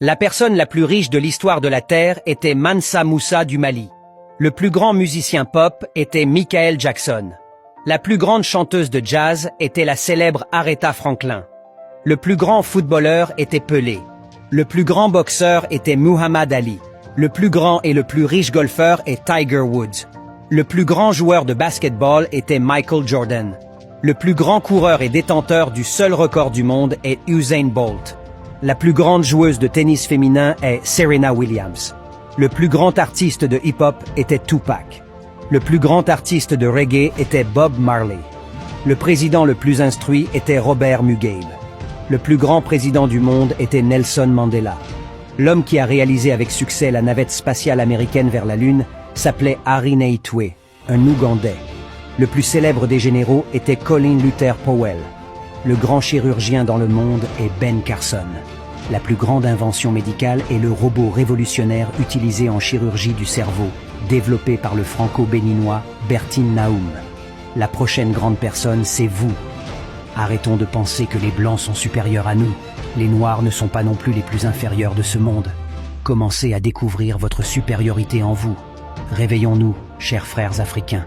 La personne la plus riche de l'histoire de la Terre était Mansa Moussa du Mali. Le plus grand musicien pop était Michael Jackson. La plus grande chanteuse de jazz était la célèbre Aretha Franklin. Le plus grand footballeur était Pelé. Le plus grand boxeur était Muhammad Ali. Le plus grand et le plus riche golfeur est Tiger Woods. Le plus grand joueur de basketball était Michael Jordan. Le plus grand coureur et détenteur du seul record du monde est Usain Bolt. La plus grande joueuse de tennis féminin est Serena Williams. Le plus grand artiste de hip-hop était Tupac. Le plus grand artiste de reggae était Bob Marley. Le président le plus instruit était Robert Mugabe. Le plus grand président du monde était Nelson Mandela. L'homme qui a réalisé avec succès la navette spatiale américaine vers la Lune s'appelait Harry Naitwe, un Ougandais. Le plus célèbre des généraux était Colin Luther Powell. Le grand chirurgien dans le monde est Ben Carson. La plus grande invention médicale est le robot révolutionnaire utilisé en chirurgie du cerveau, développé par le franco-béninois Bertin Naoum. La prochaine grande personne, c'est vous. Arrêtons de penser que les Blancs sont supérieurs à nous. Les Noirs ne sont pas non plus les plus inférieurs de ce monde. Commencez à découvrir votre supériorité en vous. Réveillons-nous, chers frères africains.